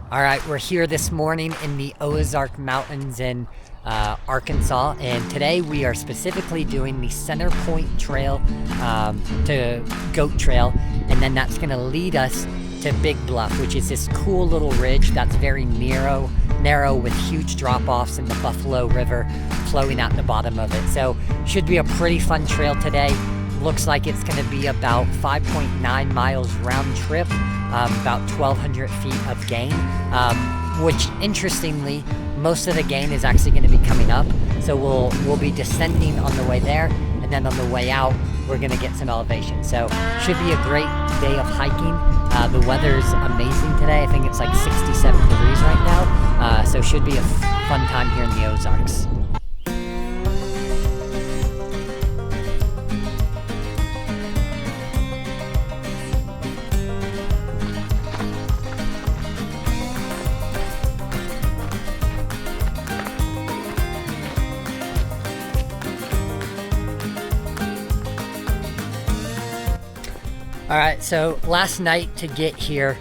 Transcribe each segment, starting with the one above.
All right, we're here this morning in the Ozark Mountains in Arkansas, and today we are specifically doing the Center Point Trail to Goat Trail, and then that's going to lead us to Big Bluff, which is this cool little ridge that's very narrow with huge drop-offs in the Buffalo River flowing out the bottom of it. So should be a pretty fun trail today. Looks like it's going to be about 5.9 miles round trip, about 1,200 feet of gain, which interestingly, most of the gain is actually going to be coming up. So we'll be descending on the way there, and then on the way out, we're going to get some elevation. So should be a great day of hiking. The weather's amazing today. I think it's like 67 degrees right now. So should be a fun time here in the Ozarks. All right, so last night to get here,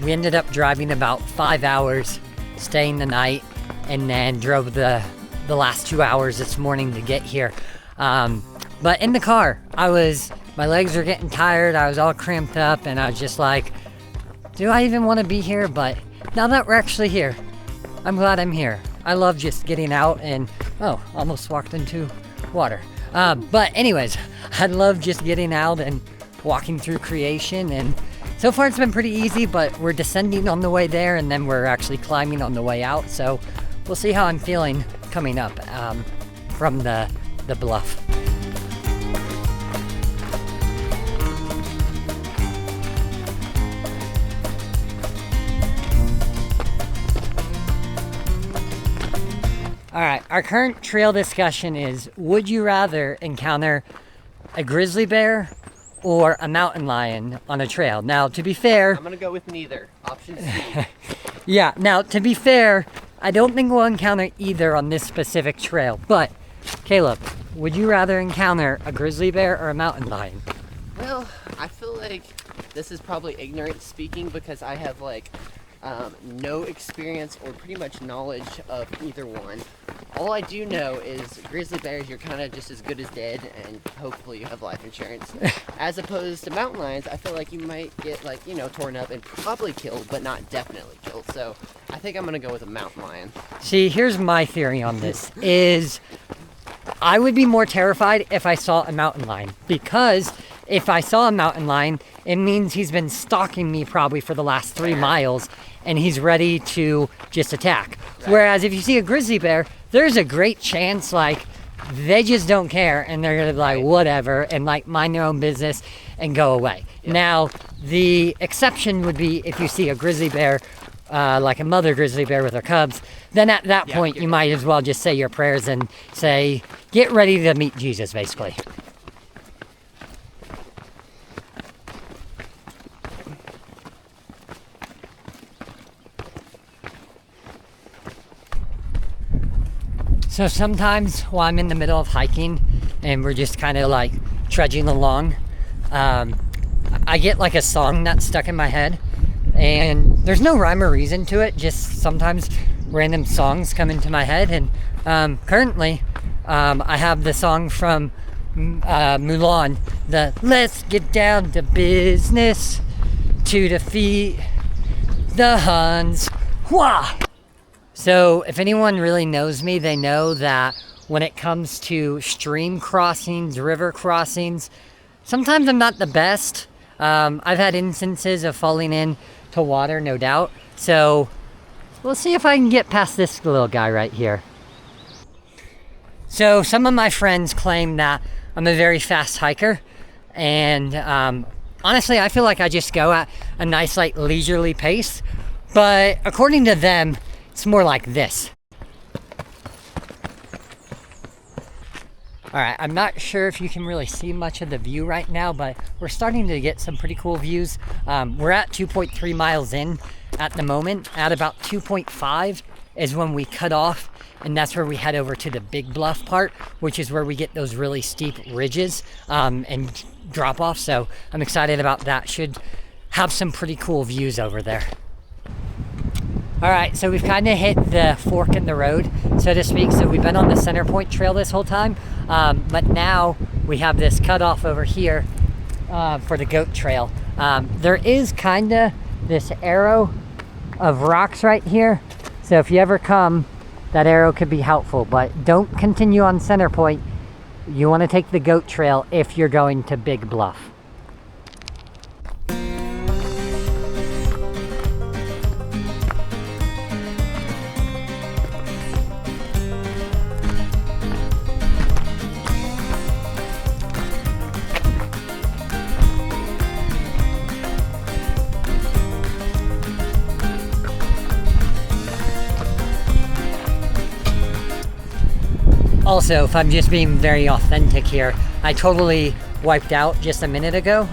we ended up driving about 5 hours, staying the night, and then drove the last 2 hours this morning to get here. But in the car, my legs were getting tired, I was all cramped up, and I was just like, do I even want to be here? But now that we're actually here, I'm glad I'm here. I love just getting out and, almost walked into water. But anyways, I love just getting out and walking through creation, and so far it's been pretty easy, but we're descending on the way there and then we're actually climbing on the way out, so we'll see how I'm feeling coming up from the bluff. All right, our current trail discussion is, would you rather encounter a grizzly bear or a mountain lion on a trail? Now, to be fair, I'm gonna go with neither. Option C. Yeah, now, to be fair, I don't think we'll encounter either on this specific trail, but Caleb, would you rather encounter a grizzly bear or a mountain lion? Well, I feel like this is probably ignorant speaking because I have no experience or pretty much knowledge of either one. All I do know is grizzly bears, you're kind of just as good as dead, and hopefully you have life insurance. As opposed to mountain lions, I feel like you might get torn up and probably killed, but not definitely killed. So I think I'm gonna go with a mountain lion. See, here's my theory on this, is I would be more terrified if I saw a mountain lion, because if I saw a mountain lion, it means he's been stalking me probably for the last 3 miles, and he's ready to just attack. Right. Whereas if you see a grizzly bear, there's a great chance they just don't care, and they're gonna be like, whatever, and mind their own business and go away. Yeah. Now, the exception would be if you see a grizzly bear, like a mother grizzly bear with her cubs, then at that point you might as well just say your prayers and say, get ready to meet Jesus, basically. So sometimes while I'm in the middle of hiking and we're just kind of trudging along, I get a song that's stuck in my head, and there's no rhyme or reason to it, just sometimes random songs come into my head, and currently I have the song from Mulan, the "Let's get down to business to defeat the Huns." Wah! So if anyone really knows me, they know that when it comes to stream crossings, river crossings, sometimes I'm not the best. I've had instances of falling into water, no doubt. So we'll see if I can get past this little guy right here. So some of my friends claim that I'm a very fast hiker, and honestly, I feel like I just go at a nice, leisurely pace. But according to them, it's more like this. All right, I'm not sure if you can really see much of the view right now, but we're starting to get some pretty cool views. We're at 2.3 miles in at the moment. At about 2.5 is when we cut off, and that's where we head over to the Big Bluff part, which is where we get those really steep ridges and drop off. So I'm excited about that. Should have some pretty cool views over there. All right, so we've kind of hit the fork in the road, so to speak. So we've been on the Center Point Trail this whole time, but now we have this cutoff over here for the goat trail. There is kind of this arrow of rocks right here, so if you ever come, that arrow could be helpful, but don't continue on Center Point. You want to take the goat trail if you're going to Big Bluff. Also, if I'm just being very authentic here, I totally wiped out just a minute ago.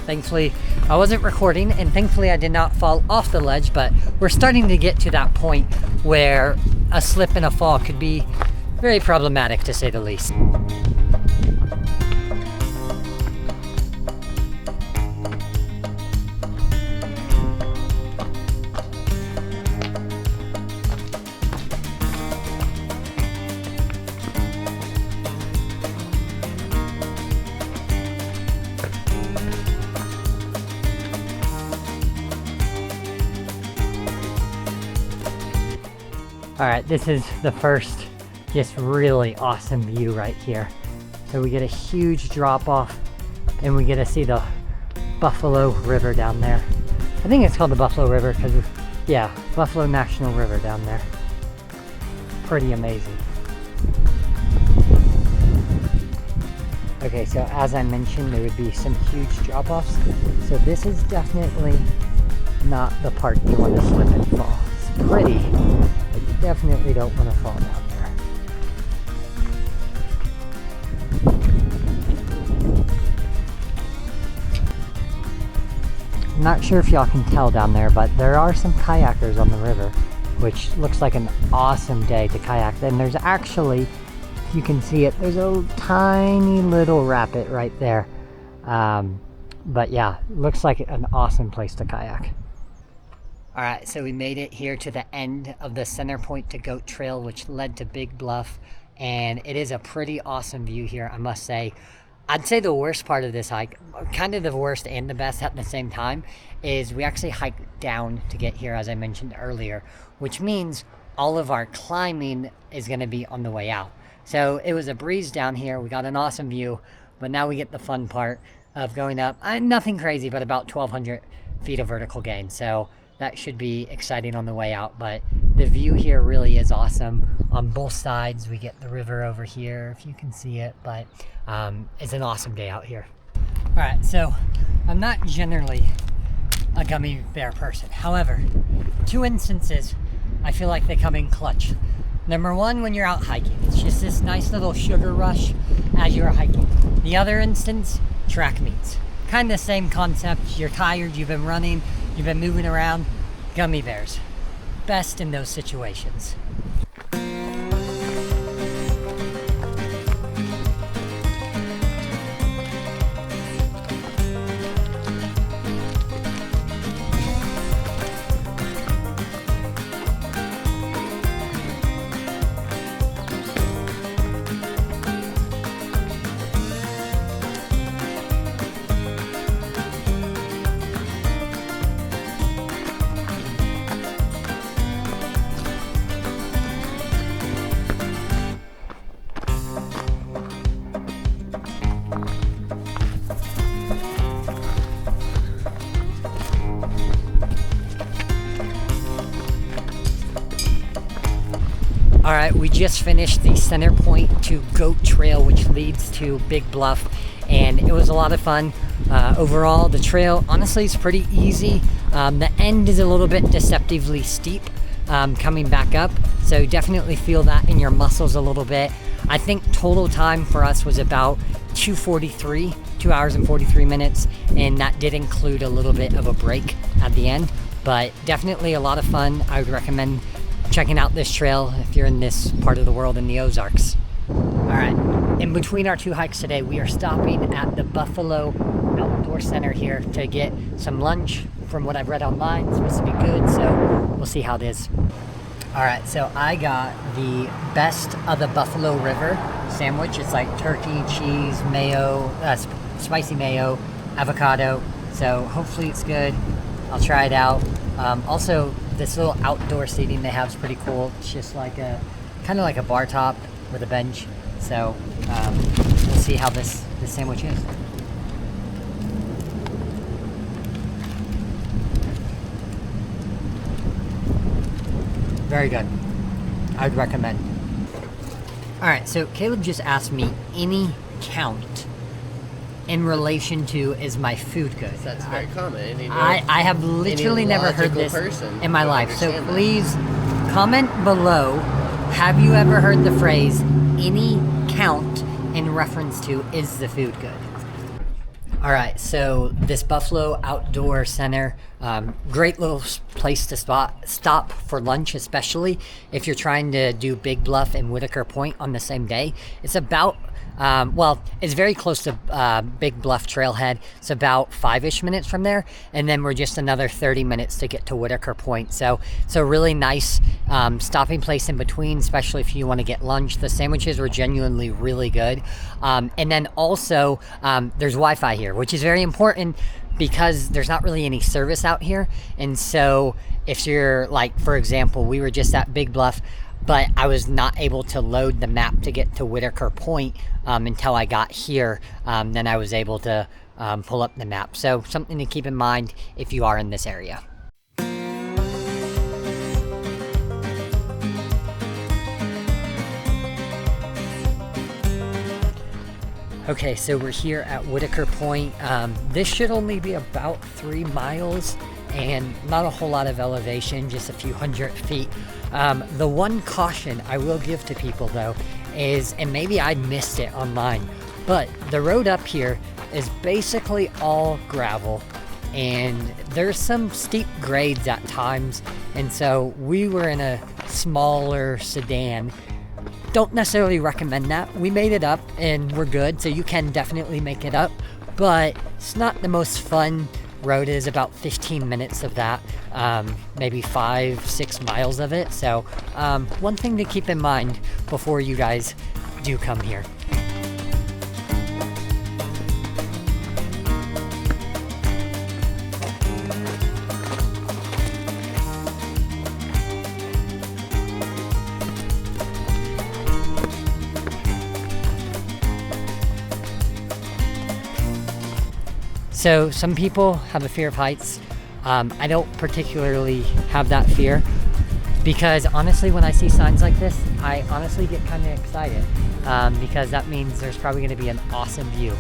Thankfully, I wasn't recording, and thankfully I did not fall off the ledge, but we're starting to get to that point where a slip and a fall could be very problematic, to say the least. All right, this is the first just really awesome view right here. So we get a huge drop off and we get to see the Buffalo River down there. I think it's called the Buffalo River because, yeah, Buffalo National River down there. Pretty amazing. Okay, so as I mentioned, there would be some huge drop offs. So this is definitely not the part you want to slip and fall. It's pretty. Definitely don't want to fall down there. I'm not sure if y'all can tell down there, but there are some kayakers on the river, which looks like an awesome day to kayak. Then there's actually, if you can see it, there's a tiny little rapid right there. But yeah, looks like an awesome place to kayak. All right, so we made it here to the end of the Center Point to Goat Trail, which led to Big Bluff, and it is a pretty awesome view here, I must say. I'd say the worst part of this hike, kind of the worst and the best at the same time, is we actually hiked down to get here, as I mentioned earlier, which means all of our climbing is going to be on the way out. So it was a breeze down here. We got an awesome view, but now we get the fun part of going up. Nothing crazy, but about 1,200 feet of vertical gain. So that should be exciting on the way out, but the view here really is awesome. On both sides, we get the river over here, if you can see it, but it's an awesome day out here. All right, so I'm not generally a gummy bear person. However, two instances I feel like they come in clutch. Number one, when you're out hiking, it's just this nice little sugar rush as you're hiking. The other instance, track meets. Kind of the same concept. You're tired, you've been running, you've been moving around. Gummy bears. Best in those situations. All right, we just finished the Center Point to Goat Trail, which leads to Big Bluff, and it was a lot of fun. Overall, the trail honestly is pretty easy. The end is a little bit deceptively steep coming back up, so definitely feel that in your muscles a little bit. I think total time for us was about 2:43, 2 hours and 43 minutes, and that did include a little bit of a break at the end, but definitely a lot of fun. I would recommend checking out this trail if you're in this part of the world in the Ozarks. All right, in between our two hikes today, we are stopping at the Buffalo Outdoor Center here to get some lunch. From what I've read online, it's supposed to be good, so we'll see how it is. All right, so I got the best of the Buffalo River sandwich. It's like turkey, cheese, mayo, spicy mayo, avocado. So hopefully it's good. I'll try it out. Also, this little outdoor seating they have is pretty cool. It's just like a kind of like a bar top with a bench. So we'll see how this sandwich is. Very good. I would recommend. All right, so Caleb just asked me any count in relation to is my food good. That's very common. I have literally never heard this in my life. So please comment below. Have you ever heard the phrase any count in reference to is the food good? All right, so this Buffalo Outdoor Center, great little place to stop for lunch, especially if you're trying to do Big Bluff and Whitaker Point on the same day. It's about, it's very close to Big Bluff Trailhead. It's about 5-ish minutes from there, and then we're just another 30 minutes to get to Whitaker Point. So it's a really nice stopping place in between, especially if you want to get lunch. The sandwiches were genuinely really good. And then also, there's Wi-Fi here, which is very important because there's not really any service out here. And so if you're like, for example, we were just at Big Bluff, but I was not able to load the map to get to Whitaker Point until I got here. Then I was able to pull up the map. So something to keep in mind if you are in this area. Okay, so we're here at Whitaker Point. This should only be about 3 miles and not a whole lot of elevation, just a few hundred feet. The one caution I will give to people though is, and maybe I missed it online, but the road up here is basically all gravel and there's some steep grades at times. And so we were in a smaller sedan. Don't necessarily recommend that. We made it up and we're good, so you can definitely make it up, but it's not the most fun road. Is about 15 minutes of that, maybe 5-6 miles of it. So one thing to keep in mind before you guys do come here. So some people have a fear of heights. I don't particularly have that fear because honestly, when I see signs like this, I honestly get kind of excited because that means there's probably going to be an awesome view.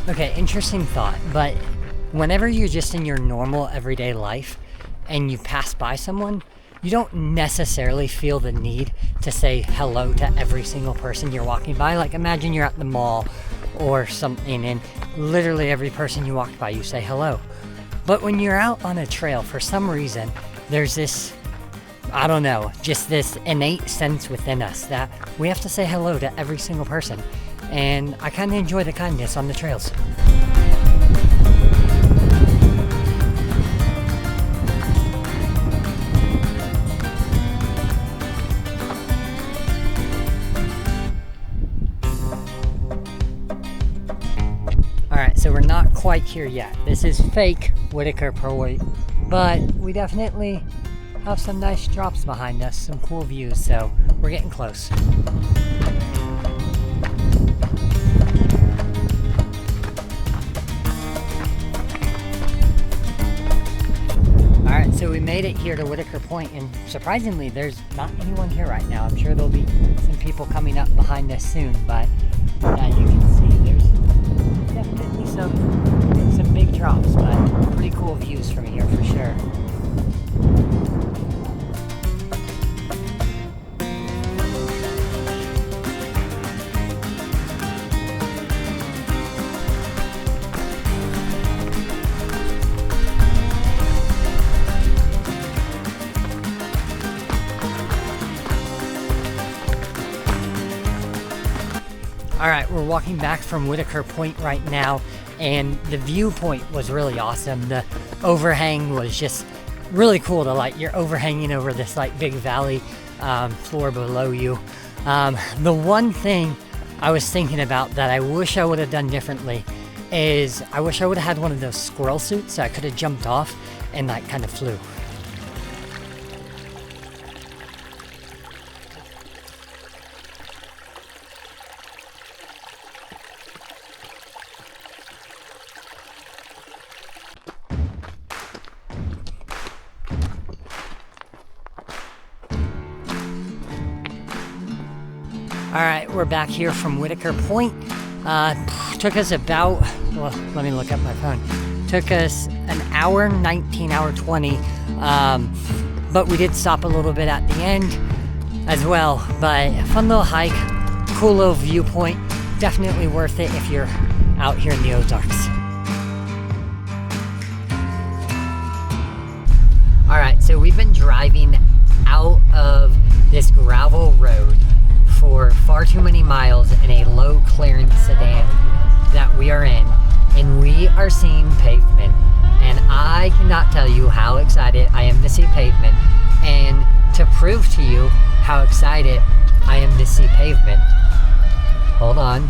Okay, interesting thought, but whenever you're just in your normal everyday life and you pass by someone, you don't necessarily feel the need to say hello to every single person you're walking by. Like imagine you're at the mall or something and literally every person you walk by you say hello. But when you're out on a trail, for some reason, there's this, I don't know, just this innate sense within us that we have to say hello to every single person. And I kind of enjoy the kindness on the trails. Alright, so we're not quite here yet. This is fake Whitaker Point, but we definitely have some nice drops behind us, some cool views, so we're getting close. Alright, so we made it here to Whitaker Point, and surprisingly there's not anyone here right now. I'm sure there'll be some people coming up behind us soon, but as you can see there's definitely some big drops, but pretty cool views from here for sure. All right, we're walking back from Whitaker Point right now, and the viewpoint was really awesome. The overhang was just really cool to like, you're overhanging over this like big valley floor below you. The one thing I was thinking about that I wish I would have done differently is I wish I would have had one of those squirrel suits so I could have jumped off and like kind of flew. All right, we're back here from Whitaker Point. Took us about, well, let me look up my phone. Took us an hour, 19, hour 20. But we did stop a little bit at the end as well. But fun little hike, cool little viewpoint. Definitely worth it if you're out here in the Ozarks. All right, so we've been driving out of this gravel road for far too many miles in a low clearance sedan that we are in, and we are seeing pavement, and I cannot tell you how excited I am to see pavement. And to prove to you how excited I am to see pavement, hold on,